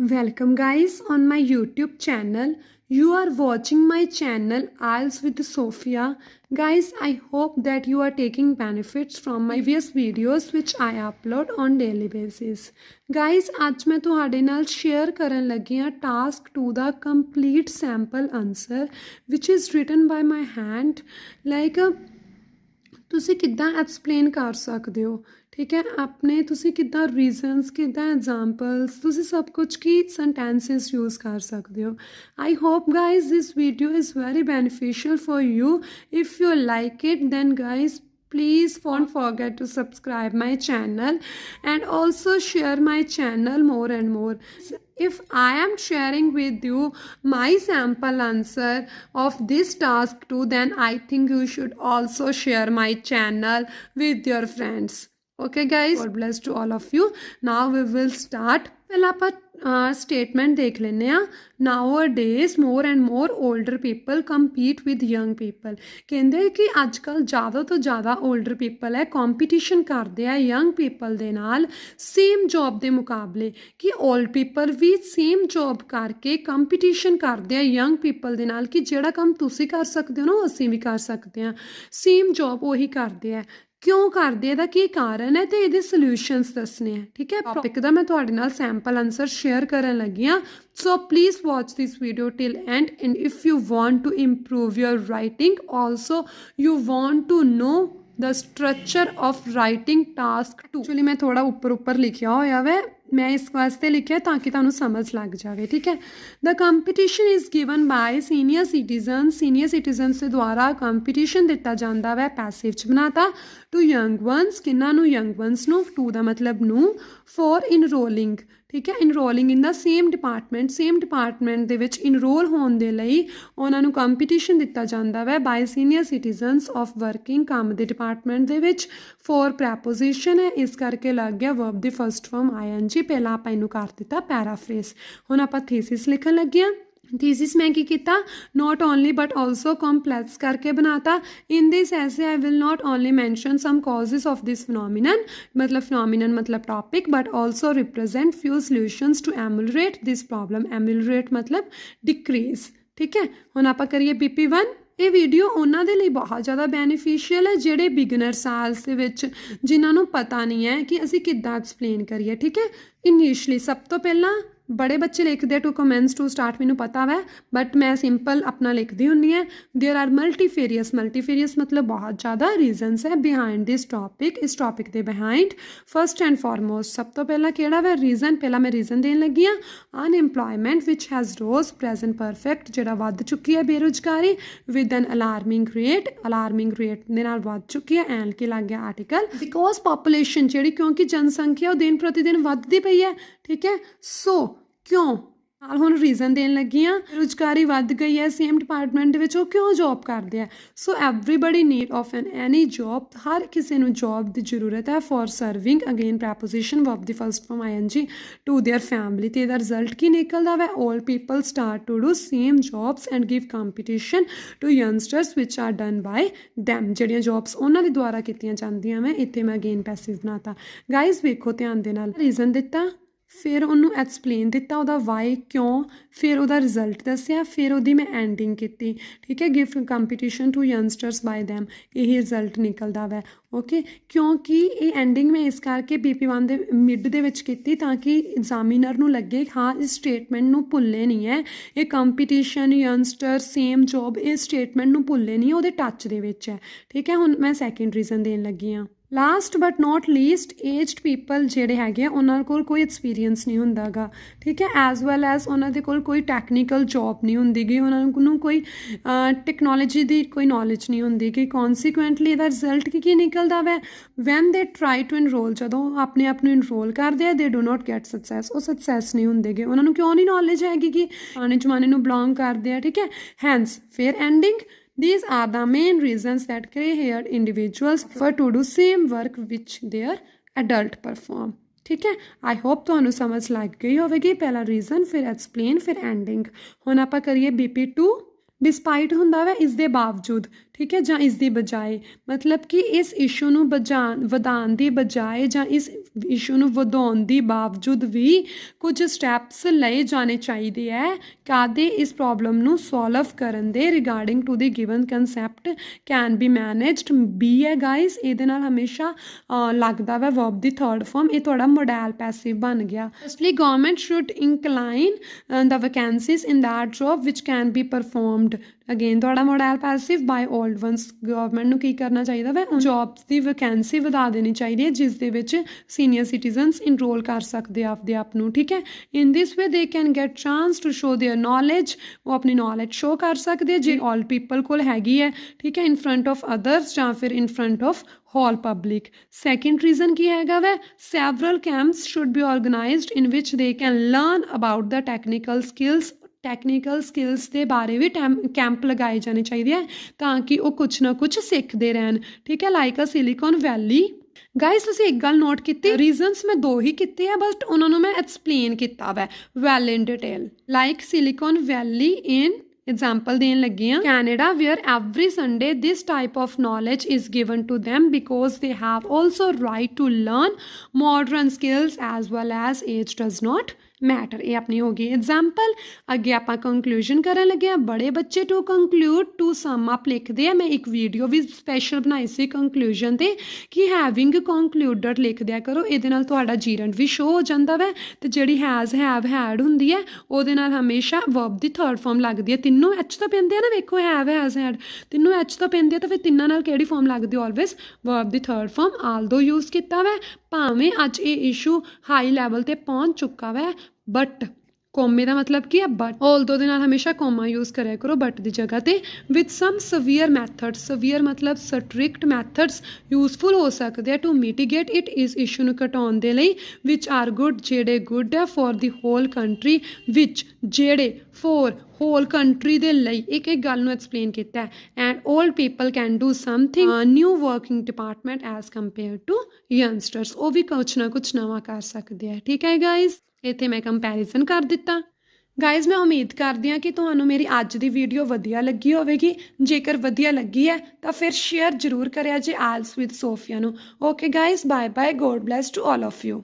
Welcome guys on my YouTube channel. You are watching my channel IELTS with Sophia. Guys, I hope that you are taking benefits from my previous videos which I upload on daily basis. Guys, ਅੱਜ मैं ਤੁਹਾਡੇ ਨਾਲ share ਕਰਨ ਲੱਗੀ ਹਾਂ task 2 the complete sample answer which is written by my hand. Like ਤੁਸੀਂ ਕਿੱਦਾਂ explain ਕਰ ਸਕਦੇ ਹੋ, ਠੀਕ ਹੈ, ਆਪਣੇ ਤੁਸੀਂ ਕਿੱਦਾਂ ਰੀਜ਼ਨਸ, ਕਿੱਦਾਂ ਐਗਜ਼ਾਮਪਲਸ, ਤੁਸੀਂ ਸਭ ਕੁਝ ਕੀ ਸੈਂਟੈਂਸਿਸ ਯੂਜ਼ ਕਰ ਸਕਦੇ ਹੋ. I hope guys this video is very beneficial for you. If you like it, then guys please don't forget to subscribe my channel and also share my channel more and more. If I am sharing with you my sample answer of this task too, then I think you should also share my channel with your friends. Okay guys, God bless to all of you. Now we will start. ਪਹਿਲਾਂ ਆਪਾਂ statement ਦੇਖ ਲੈਂਦੇ ਹਾਂ. Nowadays more and more older people compete with young people. ਕਹਿੰਦੇ ਕਿ ਅੱਜ ਕੱਲ੍ਹ ਜ਼ਿਆਦਾ ਤੋਂ ਜ਼ਿਆਦਾ ਓਲਡਰ ਪੀਪਲ ਹੈ ਕੰਪੀਟੀਸ਼ਨ ਕਰਦੇ ਆ ਯੰਗ ਪੀਪਲ ਦੇ ਨਾਲ ਸੇਮ ਜੋਬ ਦੇ ਮੁਕਾਬਲੇ. ਕਿ ਓਲਡ ਪੀਪਲ ਵੀ ਸੇਮ ਜੋਬ ਕਰਕੇ ਕੰਪੀਟੀਸ਼ਨ ਕਰਦੇ ਆ ਯੰਗ ਪੀਪਲ ਦੇ ਨਾਲ ਕਿ ਜਿਹੜਾ ਕੰਮ ਤੁਸੀਂ ਕਰ ਸਕਦੇ ਹੋ ਨਾ ਉਹ ਅਸੀਂ ਵੀ ਕਰ ਸਕਦੇ ਹਾਂ. ਸੇਮ ਜੋਬ ਉਹੀ ਕਰਦੇ ਆ. ਕਿਉਂ ਕਰਦੇ ਇਹਦਾ ਕੀ ਕਾਰਨ ਹੈ ਅਤੇ ਇਹਦੇ ਸੋਲਿਊਸ਼ਨਸ ਦੱਸਣੇ ਹੈ. ਠੀਕ ਹੈ, ਟੌਪਿਕ ਦਾ ਮੈਂ ਤੁਹਾਡੇ ਨਾਲ ਸੈਂਪਲ ਆਨਸਰ ਸ਼ੇਅਰ ਕਰਨ ਲੱਗੀ ਹਾਂ. So please watch this video till end if you want to improve your writing also you want to know the structure of writing task 2. Actually ਮੈਂ ਥੋੜਾ ਉੱਪਰ ਲਿਖਿਆ ਹੋਇਆ ਵੈ, ਮੈਂ ਇਸ ਵਾਸਤੇ ਲਿਖਿਆ ਤਾਂ ਕਿ ਤੁਹਾਨੂੰ ਸਮਝ ਲੱਗ ਜਾਵੇ. ਠੀਕ ਹੈ, the competition is given by senior citizens ਦੇ ਦੁਆਰਾ ਕੰਪੀਟੀਸ਼ਨ ਦਿੱਤਾ ਜਾਂਦਾ ਵੈ. ਪੈਸਿਵ 'ਚ ਬਣਾਤਾ. ਟੂ ਯੰਗ ਵਨਸ, ਕਿੰਨਾਂ ਨੂੰ? ਯੰਗ ਵਨਸ ਨੂੰ. ਟੂ ਦਾ ਮਤਲਬ ਨੂੰ. ਫॉर ਇਨਰੋਲਿੰਗ, ਠੀਕ ਹੈ, ਇਨਰੋਲਿੰਗ ਇਨ ਦਾ ਸੇਮ ਡਿਪਾਰਟਮੈਂਟ ਦੇ ਵਿੱਚ ਇਨਰੋਲ ਹੋਣ ਦੇ ਲਈ ਉਹਨਾਂ ਨੂੰ ਕੰਪੀਟੀਸ਼ਨ ਦਿੱਤਾ ਜਾਂਦਾ ਵੈ ਬਾय ਸੀਨੀਅਰ ਸਿਟੀਜ਼ਨਸ ਆਫ ਵਰਕਿੰਗ, ਕੰਮ ਦੇ ਡਿਪਾਰਟਮੈਂਟ ਦੇ ਵਿੱਚ. ਫੋਰ ਪ੍ਰੈਪੋਜੀਸ਼ਨ ਹੈ, ਇਸ ਕਰਕੇ ਲੱਗ ਗਿਆ ਵਰਬ ਦੀ ਫਸਟ ਫਾਰਮ ING. ਪਹਿਲਾਂ ਆਪਾਂ ਇਹਨੂੰ ਕਰ ਦਿੱਤਾ ਪੈਰਾਫਰੇਸ. ਹੁਣ ਆਪਾਂ ਥੀਸਿਸ ਲਿਖਣ ਲੱਗੇ ਹਾਂ. ਥੀਸਿਸ ਮੈਂ ਕੀ ਕੀਤਾ? Not only but also complex ਕਰਕੇ ਬਣਾਤਾ. In this essay I will not only mention some causes of this phenomenon, ਮਤਲਬ ਫਿਨੋਮੀਨਨ ਮਤਲਬ topic, but also represent few solutions to ameliorate this problem. Ameliorate ਮਤਲਬ decrease. ਠੀਕ ਹੈ, ਹੁਣ ਆਪਾਂ ਕਰੀਏ BP1. ਇਹ ਵੀਡੀਓ ਉਹਨਾਂ ਦੇ ਲਈ ਬਹੁਤ ਜ਼ਿਆਦਾ ਬੈਨੀਫੀਸ਼ੀਅਲ ਹੈ ਜਿਹੜੇ ਬਿਗਨਰ ਸਾਲਸ ਦੇ ਵਿੱਚ ਜਿਨ੍ਹਾਂ ਨੂੰ ਪਤਾ ਨਹੀਂ ਹੈ ਕਿ ਅਸੀਂ ਕਿੱਦਾਂ ਐਕਸਪਲੇਨ ਕਰੀਏ. ਠੀਕ ਹੈ, ਇਨੀਸ਼ਲੀ ਸਭ ਤੋਂ ਪਹਿਲਾਂ ਬੜੇ ਬੱਚੇ ਲਿਖਦੇ ਟੂ ਕਮੈਂਸ ਟੂ ਸਟਾਰਟ, ਮੈਨੂੰ ਪਤਾ ਵੈ, ਬਟ ਮੈਂ ਸਿੰਪਲ ਆਪਣਾ ਲਿਖਦੀ ਹੁੰਦੀ ਹਾਂ. ਦੇਰ ਆਰ ਮਲਟੀਫੇਰੀਅਸ ਮਤਲਬ ਬਹੁਤ ਜ਼ਿਆਦਾ ਰੀਜ਼ਨਸ ਹੈ ਬਿਹਾਈਂਡ ਦਿਸ ਟੌਪਿਕ. ਇਸ ਟੌਪਿਕ ਦੇ ਬਿਹਾਈਂਡ ਫਸਟ ਐਂਡ ਫਾਰਮੋਸਟ ਸਭ ਤੋਂ ਪਹਿਲਾਂ ਕਿਹੜਾ ਵੈ? ਰੀਜ਼ਨ. ਪਹਿਲਾਂ ਮੈਂ ਰੀਜ਼ਨ ਦੇਣ ਲੱਗੀ ਹਾਂ. Unemployment which has rose, present perfect ਜਿਹੜਾ ਵੱਧ ਚੁੱਕੀ ਹੈ ਬੇਰੁਜ਼ਗਾਰੀ, ਵਿਦ ਐਨ ਅਲਾਰਮਿੰਗ ਰੇਟ ਦੇ ਨਾਲ ਵੱਧ ਚੁੱਕੀ ਹੈ. ਐਂਡ ਕੀ ਲੱਗ ਗਿਆ ਆਰਟੀਕਲ. ਬਿਕੋਜ਼ ਪਾਪੂਲੇਸ਼ਨ ਜਿਹੜੀ, ਕਿਉਂਕਿ ਜਨਸੰਖਿਆ ਉਹ ਦਿਨ ਪ੍ਰਤੀ ਦਿਨ ਵੱਧਦੀ ਪਈ ਹੈ. ਠੀਕ ਹੈ, ਸੋ ਕਿਉਂ ਨਾਲ ਹੁਣ ਰੀਜ਼ਨ ਦੇਣ ਲੱਗੀ ਹਾਂ. ਰੁਜ਼ਗਾਰੀ ਵੱਧ ਗਈ ਹੈ ਸੇਮ ਡਿਪਾਰਟਮੈਂਟ ਦੇ ਵਿੱਚ, ਉਹ ਕਿਉਂ ਜੋਬ ਕਰਦੇ ਆ? So everybody need of any job, ਹਰ ਕਿਸੇ ਨੂੰ ਜੋਬ ਦੀ ਜ਼ਰੂਰਤ ਹੈ. For serving, again preposition verb ਦੀ first form ING, to their family. ਅਤੇ ਇਹਦਾ ਰਿਜ਼ਲਟ ਕੀ ਨਿਕਲਦਾ ਵੈ? 올 people start to do same jobs and give competition to youngsters which are done by them. ਜਿਹੜੀਆਂ ਜੋਬਸ ਉਹਨਾਂ ਦੇ ਦੁਆਰਾ ਕੀਤੀਆਂ ਜਾਂਦੀਆਂ ਮੈਂ ਇੱਥੇ ਮੈਂ ਅਗੇਨ ਪੈਸਿਵ ਬਣਾਤਾ. ਗਾਈਜ਼ ਵੇਖੋ ਧਿਆਨ ਦੇ ਨਾਲ, ਰੀਜ਼ਨ ਦਿੱਤਾ, ਫਿਰ ਉਹਨੂੰ ਐਕਸਪਲੇਨ ਦਿੱਤਾ ਉਹਦਾ ਵਾਈ ਕਿਉਂ, ਫਿਰ ਉਹਦਾ ਰਿਜ਼ਲਟ ਦੱਸਿਆ, ਫਿਰ ਉਹਦੀ ਮੈਂ ਐਂਡਿੰਗ ਕੀਤੀ. ਠੀਕ ਹੈ, give competition to youngsters by them, ਇਹ ਰਿਜ਼ਲਟ ਨਿਕਲਦਾ ਵੈ. ਓਕੇ, ਕਿਉਂਕਿ ਇਹ ਐਂਡਿੰਗ ਮੈਂ ਇਸ ਕਰਕੇ BP1 ਦੇ ਮਿਡ ਦੇ ਵਿੱਚ ਕੀਤੀ ਤਾਂ ਕਿ ਐਗਜ਼ਾਮੀਨਰ ਨੂੰ ਲੱਗੇ ਹਾਂ ਇਸ ਸਟੇਟਮੈਂਟ ਨੂੰ ਭੁੱਲੇ ਨਹੀਂ ਹੈ. ਇਹ ਕੰਪੀਟੀਸ਼ਨ, ਯੰਗਸਟਰ, ਸੇਮ ਜੋਬ, ਇਹ ਸਟੇਟਮੈਂਟ ਨੂੰ ਭੁੱਲੇ ਨਹੀਂ, ਉਹਦੇ ਟੱਚ ਦੇ ਵਿੱਚ ਹੈ. ਠੀਕ ਹੈ, ਹੁਣ ਮੈਂ ਸੈਕਿੰਡ ਰੀਜ਼ਨ ਦੇਣ ਲੱਗੀ ਹਾਂ. Last but not least, aged people ਜਿਹੜੇ ਹੈਗੇ ਆ ਉਹਨਾਂ ਕੋਲ ਕੋਈ ਐਕਸਪੀਰੀਅੰਸ ਨਹੀਂ ਹੁੰਦਾ ਗਾ. ਠੀਕ ਹੈ, ਐਜ਼ ਵੈਲ ਐਜ਼ ਉਹਨਾਂ ਦੇ ਕੋਲ ਕੋਈ ਟੈਕਨੀਕਲ ਜੋਬ ਨਹੀਂ ਹੁੰਦੀ ਗੀ, ਉਹਨਾਂ ਨੂੰ ਕੋਈ ਟੈਕਨੋਲੋਜੀ ਦੀ ਕੋਈ ਨੌਲੇਜ ਨਹੀਂ ਹੁੰਦੀ ਕਿ ਕੌਨਸੀਕੁਐਂਟਲੀ ਇਹਦਾ ਰਿਜ਼ਲਟ ਕੀ ਨਿਕਲਦਾ ਵੈ? ਵੈਨ ਦੇ ਟਰਾਈ ਟੂ ਇਨਰੋਲ, ਜਦੋਂ ਆਪਣੇ ਆਪ ਨੂੰ ਇਨਰੋਲ ਕਰਦੇ ਆ, ਦੇ ਡੂ ਨੋਟ ਗੈਟ ਸਕਸੈਸ, ਉਹ ਸਕਸੈਸ ਨਹੀਂ ਹੁੰਦੇ ਗੇ. ਉਹਨਾਂ ਨੂੰ ਕਿਉਂ ਨਹੀਂ ਨੌਲੇਜ ਹੈਗੀ ਕਿ ਪੁਰਾਣੇ ਜ਼ਮਾਨੇ ਨੂੰ ਬਿਲੋਂਗ ਕਰਦੇ ਆ. ਠੀਕ ਹੈ, ਹੈਂਸ ਫਿਰ ending. These are the main reasons that gray-haired individuals prefer to do same work which their adult perform. ठीक है, आई होप ਤੁਹਾਨੂੰ ਸਮਝ ਲੱਗ ਗਈ ਹੋਵੇਗੀ. ਪਹਿਲਾ ਰੀਜ਼ਨ, ਫਿਰ ਐਕਸਪਲੇਨ, ਫਿਰ ਐਂਡਿੰਗ. ਹੁਣ ਆਪਾਂ ਕਰੀਏ BP2. ਡਿਸਪਾਈਟ ਹੁੰਦਾ ਵਾ ਇਸ ਦੇ ਬਾਵਜੂਦ. ਠੀਕ ਹੈ, ਜਾਂ ਇਸ ਦੀ ਬਜਾਏ, ਮਤਲਬ ਕਿ ਇਸ ਇਸ਼ੂ ਨੂੰ ਵਧਾਉਣ ਦੀ ਬਜਾਏ ਜਾਂ ਇਸ ਇਸ਼ੂ ਨੂੰ ਵਧਾਉਣ ਦੀ ਬਾਵਜੂਦ ਵੀ ਕੁਝ ਸਟੈਪਸ ਲਏ ਜਾਣੇ ਚਾਹੀਦੇ ਹੈ ਕਾਦੇ ਇਸ ਪ੍ਰੋਬਲਮ ਨੂੰ ਸੋਲਵ ਕਰਨ ਦੇ regarding to the given concept can be managed. B ਹੈ ਗਾਈਸ, ਇਹਦੇ ਨਾਲ ਹਮੇਸ਼ਾ ਲੱਗਦਾ ਵਾ ਵਰਬ ਦੀ ਥਰਡ ਫਾਰਮ, ਇਹ ਤੁਹਾਡਾ ਮੋਡਲ ਪੈਸਿਵ ਬਣ ਗਿਆ। Firstly government should incline the vacancies in that job which can be performed. Again ਤੁਹਾਡਾ ਮੋਡਲ ਪੈਸਿਵ ਬਾਈ ਓਲਡ ਵਨਸ। ਗਵਰਨਮੈਂਟ ਨੂੰ ਕੀ ਕਰਨਾ ਚਾਹੀਦਾ ਵਾ, ਜੋਬਸ ਦੀ ਵੈਕੈਂਸੀ ਵਧਾ ਦੇਣੀ ਚਾਹੀਦੀ ਹੈ ਜਿਸ ਦੇ ਵਿੱਚ ਸੀਨੀਅਰ ਸਿਟੀਜ਼ਨਸ ਇਨਰੋਲ ਕਰ ਸਕਦੇ ਆ ਆਪਦੇ ਆਪ ਨੂੰ, ਠੀਕ ਹੈ। ਇਨ this way they can get chance to show their knowledge, ਉਹ ਆਪਣੀ ਨੌਲੇਜ ਸ਼ੋ ਕਰ ਸਕਦੇ ਜੇ ਆਲ ਪੀਪਲ ਕੋਲ ਹੈਗੀ ਹੈ, ਠੀਕ ਹੈ, ਇਨ ਫਰੰਟ ਆਫ ਅਦਰਸ ਜਾਂ ਫਿਰ in front of whole public. Second reason ਕੀ ਹੈਗਾ ਵੈ, several camps should be organised in which they can learn about the technical skills ਦੇ ਬਾਰੇ ਵੀ ਕੈਂਪ ਲਗਾਏ ਜਾਣੇ ਚਾਹੀਦੇ ਹੈ ਤਾਂ ਕਿ ਉਹ ਕੁਛ ਨਾ ਕੁਛ ਸਿੱਖਦੇ ਰਹਿਣ, ਠੀਕ ਹੈ, like a Silicon Valley. Guys ਤੁਸੀਂ ਇੱਕ ਗੱਲ ਨੋਟ ਕੀਤੀ, ਰੀਜ਼ਨਸ ਮੈਂ 2 ਹੀ ਕੀਤੇ ਆ ਬਟ ਉਹਨਾਂ ਨੂੰ ਮੈਂ ਐਕਸਪਲੇਨ ਕੀਤਾ ਵੈ ਵੈਲ ਇਨ ਡਿਟੇਲ। ਲਾਈਕ ਸਿਲੀਕਨ ਵੈਲੀ ਇਨ example ਦੇਣ ਲੱਗੀ ਹਾਂ, Canada where every Sunday this type of knowledge is given to them because they have also right to learn modern skills as well as age does not matter. ਇਹ ਆਪਣੀ ਹੋ ਗਈ example. ਅੱਗੇ ਆਪਾਂ conclusion ਕਰਨ ਲੱਗੇ ਹਾਂ। ਬੜੇ ਬੱਚੇ to conclude to sum up ਲਿਖਦੇ ਆ, ਮੈਂ ਇੱਕ ਵੀਡੀਓ ਵੀ ਸਪੈਸ਼ਲ ਬਣਾਈ ਸੀ ਕੰਕਲੂਜਨ 'ਤੇ ਕਿ ਹੈਵਿੰਗ ਕੰਕਲੂਡਡ ਲਿਖ ਦਿਆ ਕਰੋ, ਇਹਦੇ ਨਾਲ ਤੁਹਾਡਾ ਜੀਰੰਡ ਵੀ ਸ਼ੋ ਹੋ ਜਾਂਦਾ ਵੈ। ਅਤੇ ਜਿਹੜੀ ਹੈਜ਼ ਹੈਵ ਹੈਡ ਹੁੰਦੀ ਹੈ ਉਹਦੇ ਨਾਲ ਹਮੇਸ਼ਾ ਵਰਬ ਦੀ ਥਰਡ ਫਾਰਮ ਲੱਗਦੀ ਹੈ। ਤਿੰਨੋਂ ਐਚ ਤੋਂ ਪੈਂਦੇ ਆ ਨਾ, ਵੇਖੋ ਹੈਵ ਹੈਜ਼ ਹੈਡ ਤਿੰਨੋਂ ਐਚ ਤੋਂ ਪੈਂਦੇ ਆ, ਤਾਂ ਫਿਰ ਤਿੰਨਾਂ ਨਾਲ ਕਿਹੜੀ ਫਾਰਮ ਲੱਗਦੀ ਆਲਵੇਜ਼ ਵਰਬ ਦੀ ਥਰਡ ਫਾਰਮ। ਆਲਦੋ ਯੂਜ਼ ਕੀਤਾ ਵੈ, ਭਾਵੇਂ ਅੱਜ ਇਹ ਇਸ਼ੂ ਹਾਈ ਲੈਵਲ 'ਤੇ ਪਹੁੰਚ ਚੁੱਕਾ ਵੈ, ਬਟ ਕੋਮੇ ਦਾ ਮਤਲਬ ਕੀ ਹੈ ਬਟ, ਆਲਦੋ ਦੇ ਨਾਲ ਹਮੇਸ਼ਾ ਕੋਮਾ ਯੂਜ਼ ਕਰਿਆ ਕਰੋ ਬਟ ਦੀ ਜਗ੍ਹਾ ਤੇ। With some severe methods, severe ਮਤਲਬ ਸਟ੍ਰਿਕਟ ਮੈਥਡਸ ਯੂਜ਼ਫੁਲ ਹੋ ਸਕਦੇ ਆ ਟੂ ਮਿਟੀਗੇਟ ਇਟ, ਇਸ ਇਸ਼ੂ ਨੂੰ ਘਟਾਉਣ ਦੇ ਲਈ। ਵਿਚ ਆਰ ਗੁੱਡ, ਜਿਹੜੇ ਗੁੱਡ ਹੈ for the whole country, which ਜਿਹੜੇ ਫॉर ਹੋਲ ਕੰਟਰੀ ਦੇ ਲਈ। ਇੱਕ ਗੱਲ ਨੂੰ ਐਕਸਪਲੇਨ ਕੀਤਾ ਹੈ। And old people can do something new working department as compare to youngsters, ਉਹ ਵੀ ਕੁਛ ਨਾ ਕੁਛ ਨਵਾਂ ਕਰ ਸਕਦੇ ਆ, ਠੀਕ ਹੈ ਗਾਈਜ਼। ਇੱਥੇ ਮੈਂ ਕੰਪੈਰੀਜ਼ਨ ਕਰ ਦਿੱਤਾ। ਗਾਈਜ਼ ਮੈਂ ਉਮੀਦ ਕਰਦੀ ਹਾਂ ਕਿ ਤੁਹਾਨੂੰ ਮੇਰੀ ਅੱਜ ਦੀ ਵੀਡੀਓ ਵਧੀਆ ਲੱਗੀ ਹੋਵੇਗੀ। ਜੇਕਰ ਵਧੀਆ ਲੱਗੀ ਹੈ ਤਾਂ ਫਿਰ ਸ਼ੇਅਰ ਜ਼ਰੂਰ ਕਰਿਆ ਜੇ ਆਇਲਸ ਵਿਦ ਸੋਫੀਆ ਨੂੰ। Okay guys, bye bye, God bless to all of you.